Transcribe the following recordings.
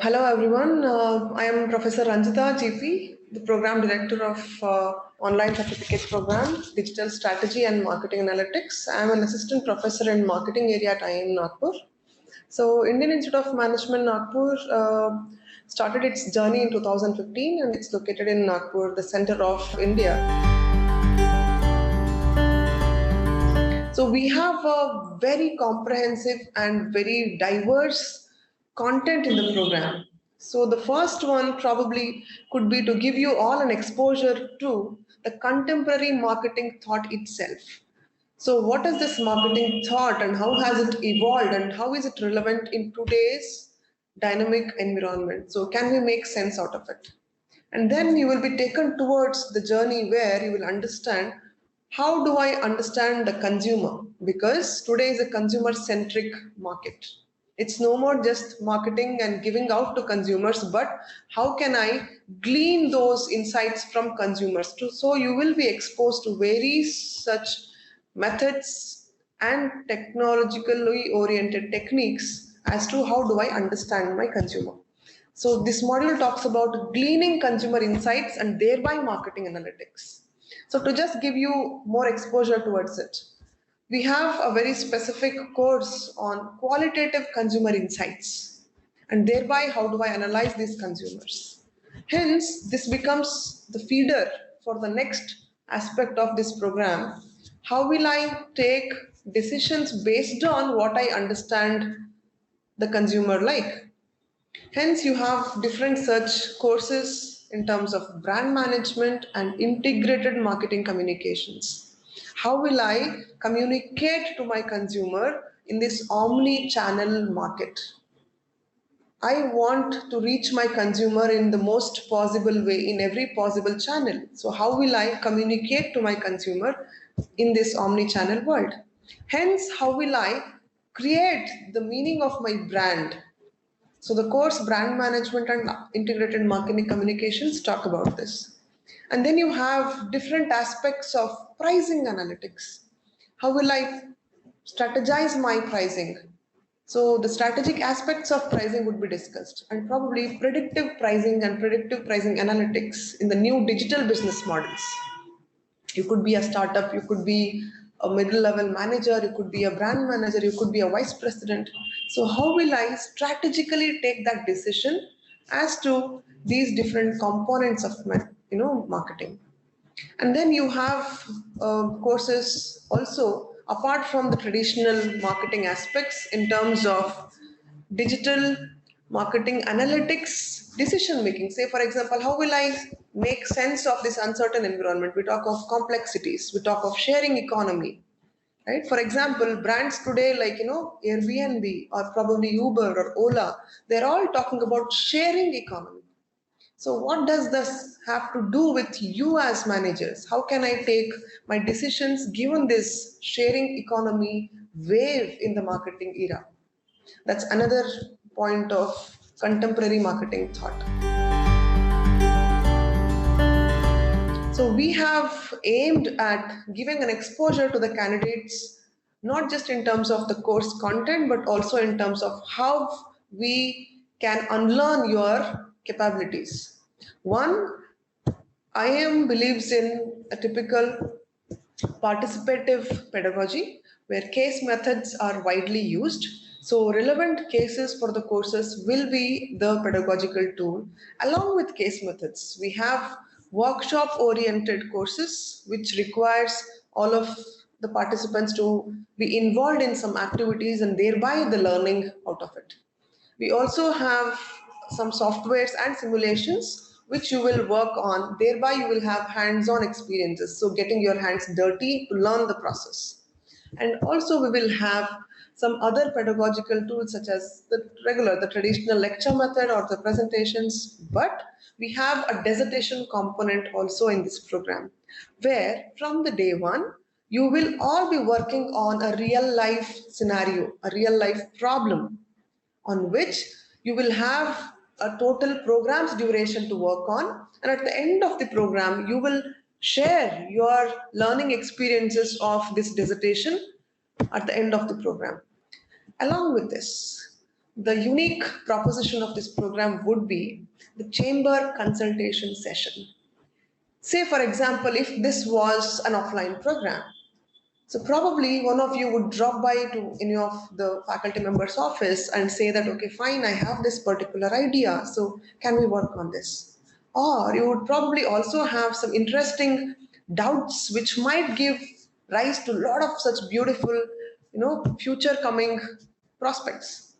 Hello everyone, I am Professor Ranjita GP, the Program Director of Online Certificate Program, Digital Strategy and Marketing Analytics. I am an Assistant Professor in Marketing area at IIM Nagpur. So Indian Institute of Management Nagpur started its journey in 2015 and it's located in Nagpur, the center of India. So we have a very comprehensive and very diverse content in the program. So the first one probably could be to give you all an exposure to the contemporary marketing thought itself. So what is this marketing thought and how has it evolved and how is it relevant in today's dynamic environment? So can we make sense out of it? And then you will be taken towards the journey where you will understand how do I understand the consumer? Because today is a consumer centric market. It's no more just marketing and giving out to consumers, but how can I glean those insights from consumers? So you will be exposed to various such methods and technologically oriented techniques as to how do I understand my consumer. So this module talks about gleaning consumer insights and thereby marketing analytics. So to just give you more exposure towards it, we have a very specific course on qualitative consumer insights and thereby how do I analyze these consumers. Hence, this becomes the feeder for the next aspect of this program. How will I take decisions based on what I understand the consumer like? Hence, you have different such courses in terms of brand management and integrated marketing communications. How will I communicate to my consumer in this omni-channel market? I want to reach my consumer in the most possible way in every possible channel. So how will I communicate to my consumer in this omni-channel world? Hence, how will I create the meaning of my brand? So the course brand management and integrated marketing communications talk about this. And then you have different aspects of pricing analytics. How will I strategize my pricing? So the strategic aspects of pricing would be discussed and probably predictive pricing and predictive pricing analytics in the new digital business models. You could be a startup, you could be a middle level manager, you could be a brand manager, you could be a vice president. So how will I strategically take that decision as to these different components of my marketing? And then you have courses also apart from the traditional marketing aspects in terms of digital marketing analytics decision making. Say for example, how will I make sense of this uncertain environment? We talk of complexities, we talk of sharing economy, right? For example, brands today like Airbnb or probably Uber or Ola, they're all talking about sharing economy. So what does this have to do with you as managers? How can I take my decisions given this sharing economy wave in the marketing era? That's another point of contemporary marketing thought. So we have aimed at giving an exposure to the candidates, not just in terms of the course content, but also in terms of how we can unlearn your capabilities. One, IIM believes in a typical participative pedagogy where case methods are widely used. So relevant cases for the courses will be the pedagogical tool along with case methods. We have workshop oriented courses which requires all of the participants to be involved in some activities and thereby the learning out of it. We also have some softwares and simulations which you will work on, thereby you will have hands-on experiences, so getting your hands dirty to learn the process. And also we will have some other pedagogical tools such as the traditional lecture method or the presentations, but we have a dissertation component also in this program where from the day one you will all be working on a real life scenario, a real life problem on which you will have a total program's duration to work on, and at the end of the program you will share your learning experiences of this dissertation at the end of the program. Along with this, The unique proposition of this program would be the chamber consultation session. Say, for example, if this was an offline program, so probably one of you would drop by to any of the faculty members' office and say that, okay, fine, I have this particular idea, so can we work on this? Or you would probably also have some interesting doubts which might give rise to a lot of such beautiful, future coming prospects.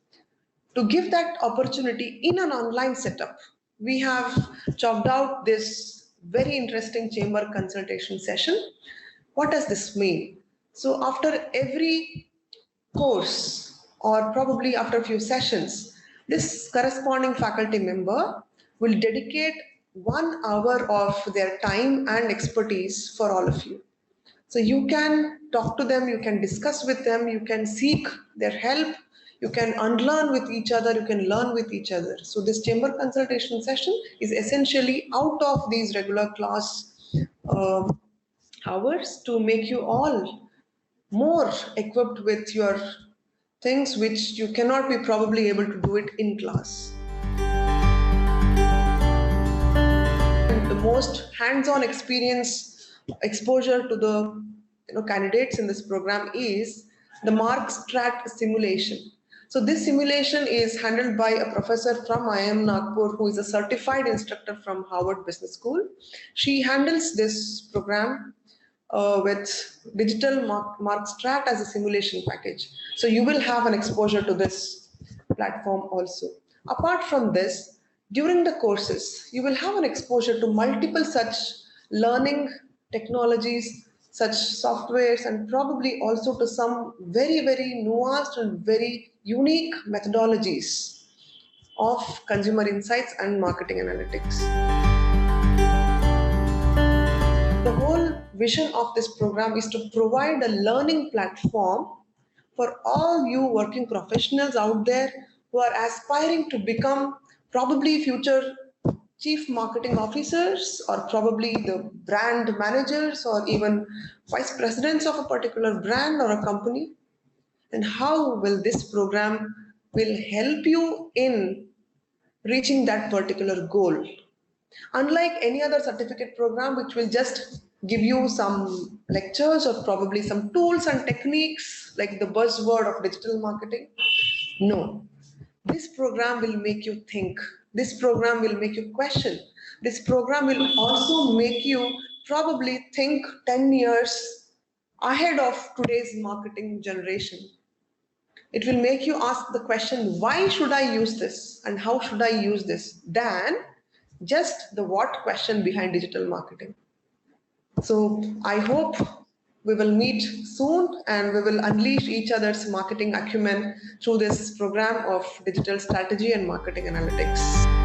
To give that opportunity in an online setup, we have chalked out this very interesting chamber consultation session. What does this mean? So after every course, or probably after a few sessions, this corresponding faculty member will dedicate 1 hour of their time and expertise for all of you. So you can talk to them, you can discuss with them, you can seek their help, you can unlearn with each other, you can learn with each other. So this chamber consultation session is essentially out of these regular class uh, hours to make you all more equipped with your things which you cannot be probably able to do it in class. And the most hands-on experience exposure to the candidates in this program is the MarkStrat simulation. So this simulation is handled by a professor from IIM Nagpur who is a certified instructor from Harvard Business School. She handles this program with digital MarkStrat as a simulation package. So you will have an exposure to this platform also. Apart from this, during the courses, you will have an exposure to multiple such learning technologies, such softwares, and probably also to some very, very nuanced and very unique methodologies of consumer insights and marketing analytics. The whole vision of this program is to provide a learning platform for all you working professionals out there who are aspiring to become probably future chief marketing officers, or probably the brand managers, or even vice presidents of a particular brand or a company. And how will this program will help you in reaching that particular goal? Unlike any other certificate program, which will just give you some lectures or probably some tools and techniques like the buzzword of digital marketing, no. This program will make you think. This program will make you question. This program will also make you probably think 10 years ahead of today's marketing generation. It will make you ask the question, why should I use this and how should I use this, than just the what question behind digital marketing. So I hope we will meet soon and we will unleash each other's marketing acumen through this program of digital strategy and marketing analytics.